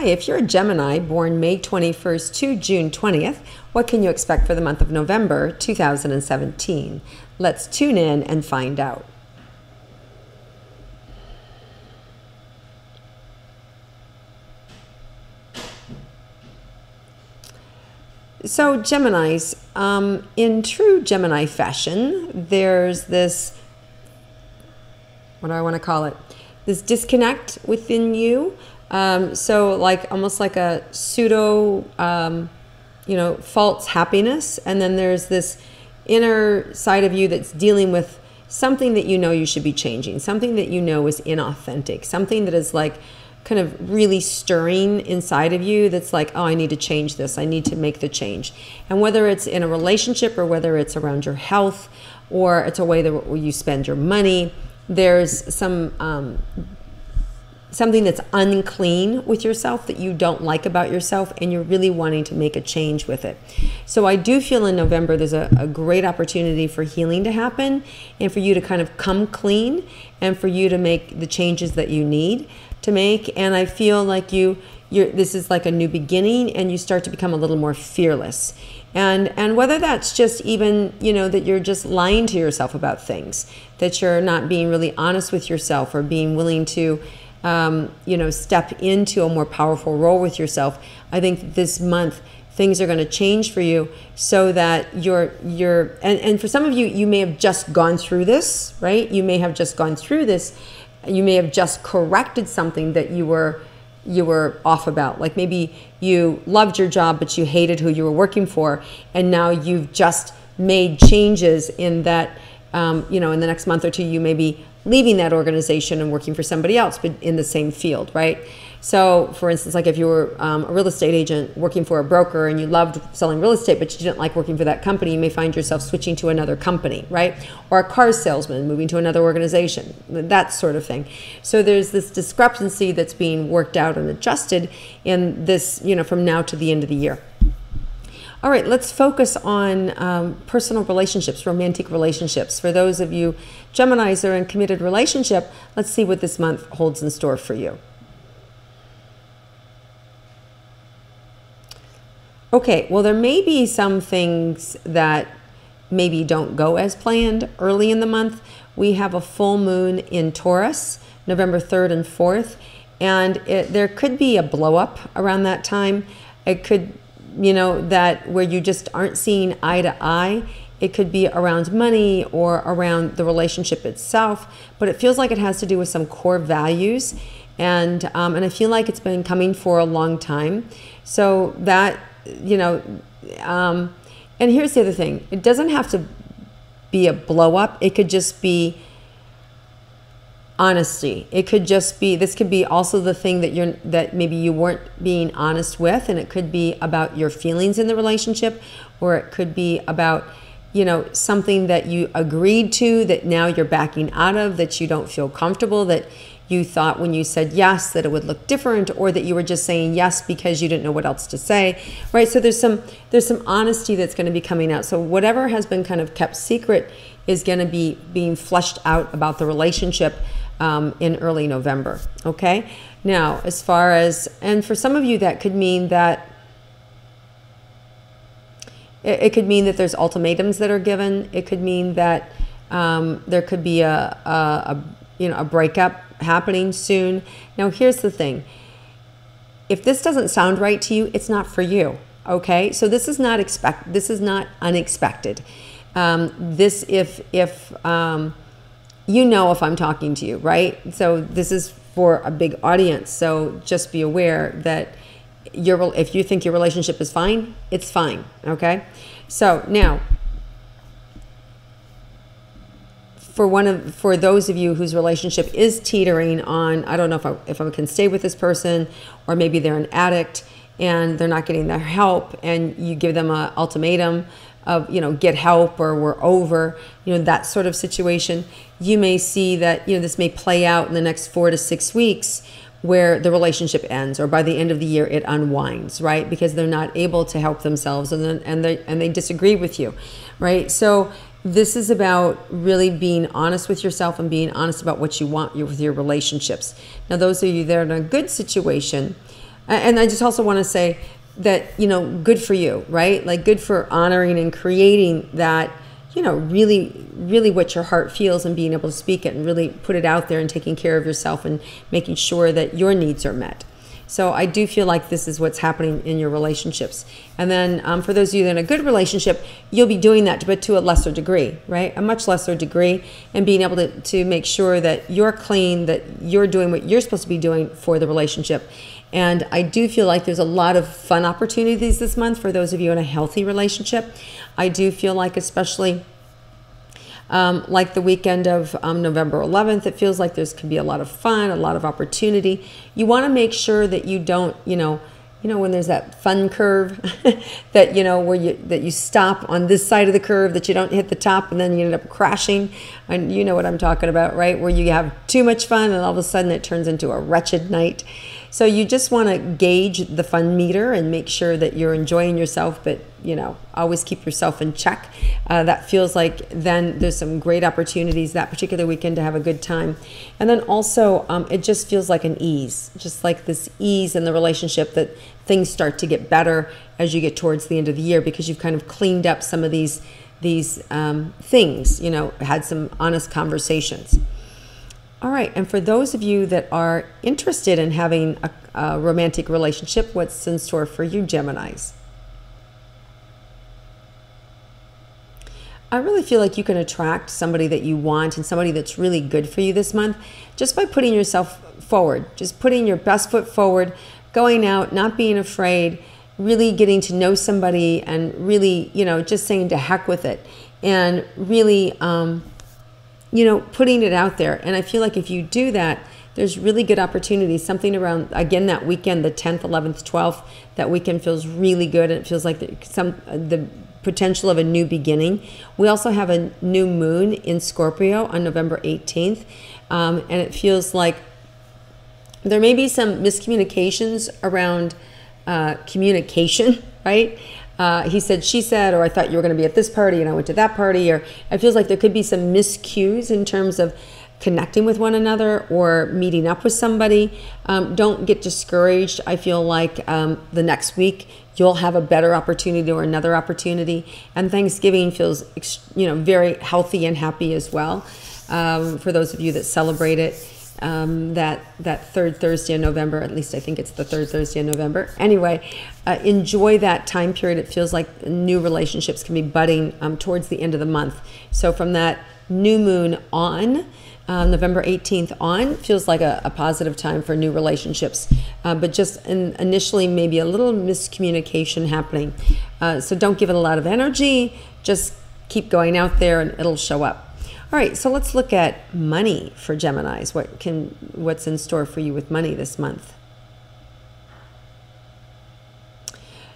Hi, if you're a Gemini born May 21st to June 20th, what can you expect for the month of November 2017? Let's tune in and find out. So Geminis, in true Gemini fashion, there's this, what do I want to call it? This disconnect within you. So like almost like a pseudo, false happiness. And then there's this inner side of you that's dealing with something that you know you should be changing, something that you know is inauthentic, something that is like kind of really stirring inside of you that's like, oh, I need to change this. I need to make the change. And whether it's in a relationship or whether it's around your health or it's a way that you spend your money, there's some something that's unclean with yourself that you don't like about yourself, and you're really wanting to make a change with it. So I do feel in November there's a great opportunity for healing to happen and for you to kind of come clean and for you to make the changes that you need to make. And I feel like this is like a new beginning, and you start to become a little more fearless. And whether that's just even, that you're just lying to yourself about things, that you're not being really honest with yourself or being willing to step into a more powerful role with yourself. I think this month things are going to change for you so that and for some of you, you may have just gone through this, right? You may have just gone through this. You may have just corrected something that you were off about. Like maybe you loved your job, but you hated who you were working for. And now you've just made changes in that, in the next month or two, you may be leaving that organization and working for somebody else, but in the same field, right? So for instance, like if you were a real estate agent working for a broker and you loved selling real estate, but you didn't like working for that company, you may find yourself switching to another company, right? Or a car salesman moving to another organization, that sort of thing. So there's this discrepancy that's being worked out and adjusted in this, from now to the end of the year. All right, let's focus on personal relationships, romantic relationships. For those of you Geminis that are in committed relationship, let's see what this month holds in store for you. Okay, well, there may be some things that maybe don't go as planned early in the month. We have a full moon in Taurus, November 3rd and 4th, and there could be a blow up around that time. It could, that where you just aren't seeing eye to eye. It could be around money or around the relationship itself, but it feels like it has to do with some core values, and I feel like it's been coming for a long time. So that, and here's the other thing. It doesn't have to be a blow up. It could just be honesty. It could just be, this could be also the thing that maybe you weren't being honest with, and it could be about your feelings in the relationship, or it could be about, something that you agreed to that now you're backing out of, that you don't feel comfortable, that you thought when you said yes that it would look different, or that you were just saying yes because you didn't know what else to say, right? So there's some honesty that's going to be coming out. So whatever has been kind of kept secret is going to be being fleshed out about the relationship in early November, okay? Now, as far as, and for some of you that could mean that, it could mean that there's ultimatums that are given. It could mean that there could be a breakup happening soon. Now, here's the thing. If this doesn't sound right to you, it's not for you, okay? So this is not unexpected. If I'm talking to you, right? So this is for a big audience. So just be aware that if you think your relationship is fine, it's fine, okay? So now, for those of you whose relationship is teetering on, I don't know if I can stay with this person, or maybe they're an addict and they're not getting their help, and you give them an ultimatum of, get help or we're over, that sort of situation, you may see that, this may play out in the next 4 to 6 weeks, where the relationship ends, or by the end of the year it unwinds, right? Because they're not able to help themselves, and they disagree with you, right? So this is about really being honest with yourself and being honest about what you want with your relationships. Now, those of you that are in a good situation, And I just also want to say that, you know, good for you, right? Like good for honoring and creating that, you know, really, really what your heart feels and being able to speak it and really put it out there and taking care of yourself and making sure that your needs are met. So I do feel like this is what's happening in your relationships. And then for those of you that are in a good relationship, you'll be doing that, but to a lesser degree, right? A much lesser degree, and being able to make sure that you're clean, that you're doing what you're supposed to be doing for the relationship. And I do feel like there's a lot of fun opportunities this month for those of you in a healthy relationship. I do feel like, especially like the weekend of November 11th, it feels like there's could be a lot of fun, a lot of opportunity. You want to make sure that you don't, you know, when there's that fun curve that, you know, where you stop on this side of the curve, that you don't hit the top and then you end up crashing. And you know what I'm talking about, right? Where you have too much fun and all of a sudden it turns into a wretched night. So you just want to gauge the fun meter and make sure that you're enjoying yourself, but, you know, always keep yourself in check. That feels like then there's some great opportunities that particular weekend to have a good time. And then also it just feels like an ease, just like this ease in the relationship, that things start to get better as you get towards the end of the year because you've kind of cleaned up some of these things, you know, had some honest conversations. All right, and for those of you that are interested in having a romantic relationship, what's in store for you, Geminis? I really feel like you can attract somebody that you want and somebody that's really good for you this month just by putting yourself forward, just putting your best foot forward, going out, not being afraid, really getting to know somebody and really, you know, just saying to heck with it and really, you know, putting it out there. And I feel like if you do that, there's really good opportunities. Something around, again, that weekend, the 10th, 11th, 12th, that weekend feels really good. And it feels like the potential of a new beginning. We also have a new moon in Scorpio on November 18th. And it feels like there may be some miscommunications around communication, right? He said, she said, or I thought you were going to be at this party and I went to that party, or it feels like there could be some miscues in terms of connecting with one another or meeting up with somebody. Don't get discouraged. I feel like the next week you'll have a better opportunity or another opportunity. And Thanksgiving feels, you know, very healthy and happy as well. For those of you that celebrate it. That third Thursday in November, at least I think it's the third Thursday in November. Anyway, enjoy that time period. It feels like new relationships can be budding towards the end of the month. So from that new moon on, November 18th on, feels like a positive time for new relationships. But just initially maybe a little miscommunication happening. So don't give it a lot of energy. Just keep going out there and it'll show up. All right, so let's look at money for Geminis. What's in store for you with money this month?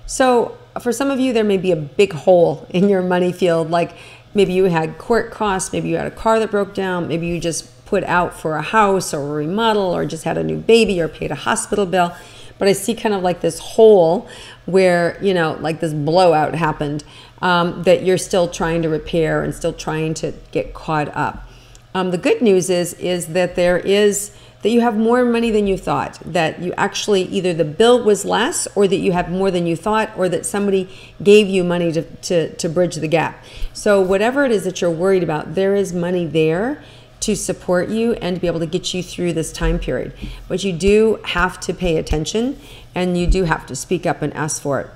So for some of you, there may be a big hole in your money field. Like maybe you had court costs, maybe you had a car that broke down, maybe you just put out for a house or a remodel or just had a new baby or paid a hospital bill. But I see kind of like this hole where, you know, like this blowout happened that you're still trying to repair and still trying to get caught up. The good news is that that you have more money than you thought, that you actually either the bill was less or that you have more than you thought or that somebody gave you money to bridge the gap. So whatever it is that you're worried about, there is money there to support you and to be able to get you through this time period. But you do have to pay attention and you do have to speak up and ask for it.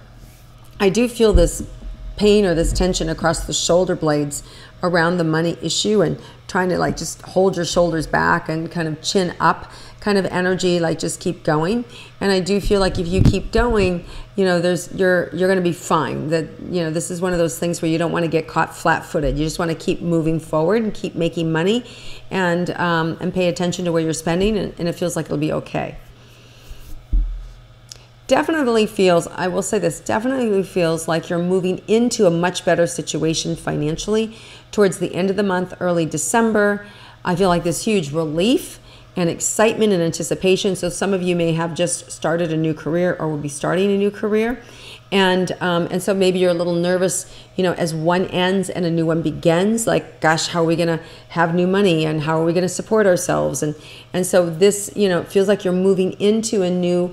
I do feel this pain or this tension across the shoulder blades around the money issue and trying to like just hold your shoulders back and kind of chin up kind of energy, like just keep going. And I do feel like if you keep going, you know, you're going to be fine. That, you know, this is one of those things where you don't want to get caught flat-footed. You just want to keep moving forward and keep making money and pay attention to where you're spending, and it feels like it'll be okay. Definitely feels, I will say this, definitely feels like you're moving into a much better situation financially towards the end of the month, early December. I feel like this huge relief and excitement and anticipation. So some of you may have just started a new career or will be starting a new career. And so maybe you're a little nervous, you know, as one ends and a new one begins, like, gosh, how are we going to have new money and how are we going to support ourselves? And so this, you know, feels like you're moving into a new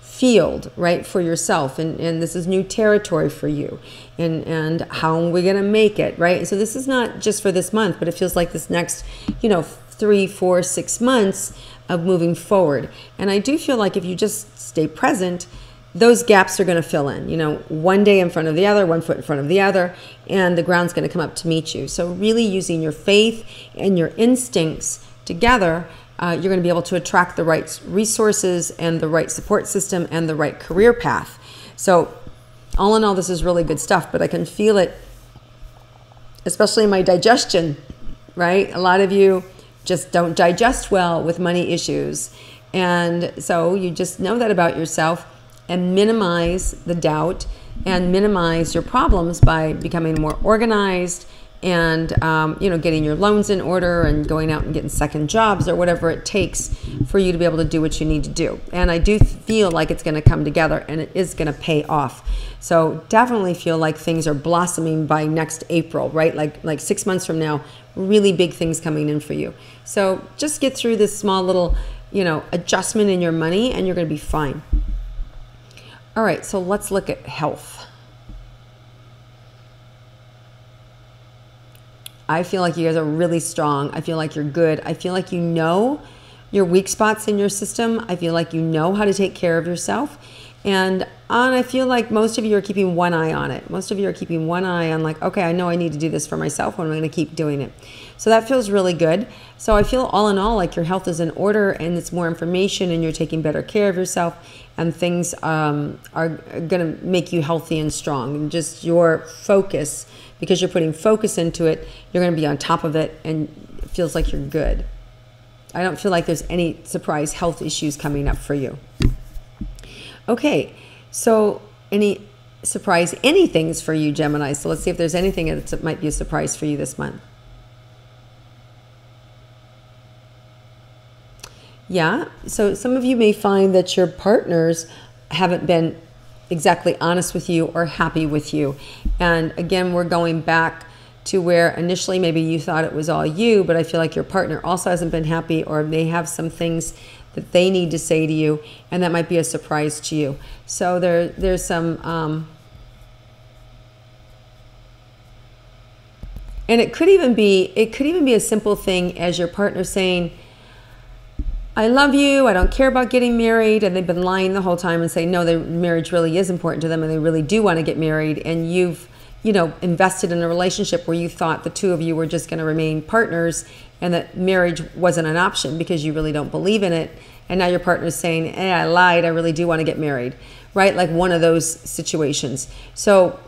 field, right, for yourself, and this is new territory for you, and how are we going to make it, right? So this is not just for this month, but it feels like this next, 3, 4, 6 months of moving forward. And I do feel like if you just stay present, those gaps are going to fill in, one day in front of the other, 1 foot in front of the other, and the ground's going to come up to meet you. So really using your faith and your instincts together, you're going to be able to attract the right resources and the right support system and the right career path. So all in all, this is really good stuff, but I can feel it, especially in my digestion, right? A lot of you just don't digest well with money issues. And so you just know that about yourself and minimize the doubt and minimize your problems by becoming more organized and getting your loans in order and going out and getting second jobs or whatever it takes for you to be able to do what you need to do. And I do feel like it's going to come together and it is going to pay off. So definitely feel like things are blossoming by next April, right? Like 6 months from now, really big things coming in for you. So just get through this small little, adjustment in your money and you're going to be fine. All right, so let's look at health. I feel like you guys are really strong. I feel like you're good. I feel like you know your weak spots in your system. I feel like you know how to take care of yourself. And I feel like most of you are keeping one eye on it. Most of you are keeping one eye on like, okay, I know I need to do this for myself, and I'm going to keep doing it. So that feels really good. So I feel all in all like your health is in order and it's more information and you're taking better care of yourself and things are going to make you healthy and strong. And just your focus, because you're putting focus into it, you're going to be on top of it and it feels like you're good. I don't feel like there's any surprise health issues coming up for you. Okay, so any surprise anythings for you, Gemini? So let's see if there's anything that might be a surprise for you this month. Yeah, so some of you may find that your partners haven't been exactly honest with you or happy with you. And again, we're going back to where initially maybe you thought it was all you, but I feel like your partner also hasn't been happy or may have some things that they need to say to you, and that might be a surprise to you. So there's some, and it could even be a simple thing as your partner saying, I love you, I don't care about getting married, and they've been lying the whole time and saying no, their marriage really is important to them and they really do want to get married, and you've invested in a relationship where you thought the two of you were just going to remain partners and that marriage wasn't an option because you really don't believe in it, and now your partner's saying, I lied, I really do want to get married, right? Like one of those situations. So,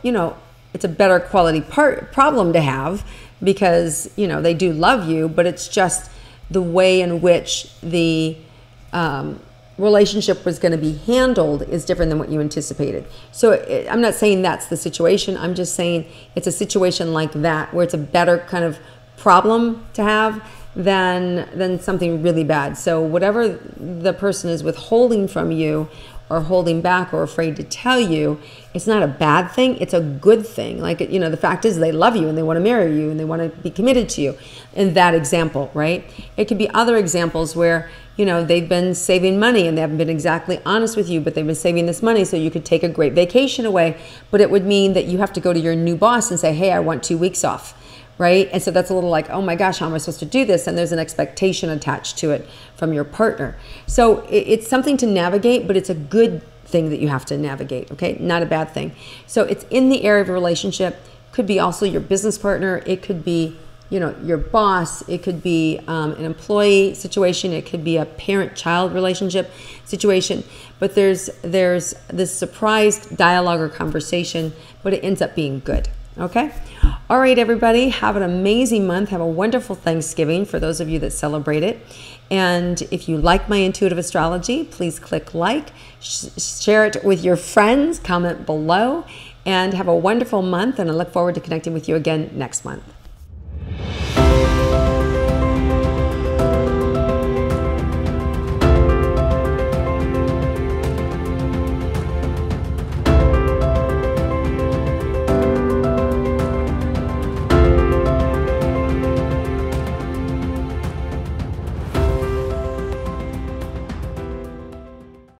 it's a better quality problem to have because, they do love you, but it's just the way in which the relationship was going to be handled is different than what you anticipated. So I'm not saying that's the situation. I'm just saying it's a situation like that where it's a better kind of problem to have than something really bad. So whatever the person is withholding from you or holding back or afraid to tell you, it's not a bad thing, it's a good thing. Like, the fact is they love you and they want to marry you and they want to be committed to you in that example, right? It could be other examples where, they've been saving money and they haven't been exactly honest with you, but they've been saving this money so you could take a great vacation away, but it would mean that you have to go to your new boss and say, hey, I want 2 weeks off. Right? And so that's a little like, oh my gosh, how am I supposed to do this? And there's an expectation attached to it from your partner. So it's something to navigate, but it's a good thing that you have to navigate, okay? Not a bad thing. So it's in the area of a relationship. Could be also your business partner. It could be, your boss. It could be an employee situation. It could be a parent-child relationship situation. But there's this surprise dialogue or conversation, but it ends up being good. Okay. All right, everybody, have an amazing month. Have a wonderful Thanksgiving for those of you that celebrate it. And if you like my intuitive astrology, please click like, share it with your friends, comment below, and have a wonderful month. And I look forward to connecting with you again next month.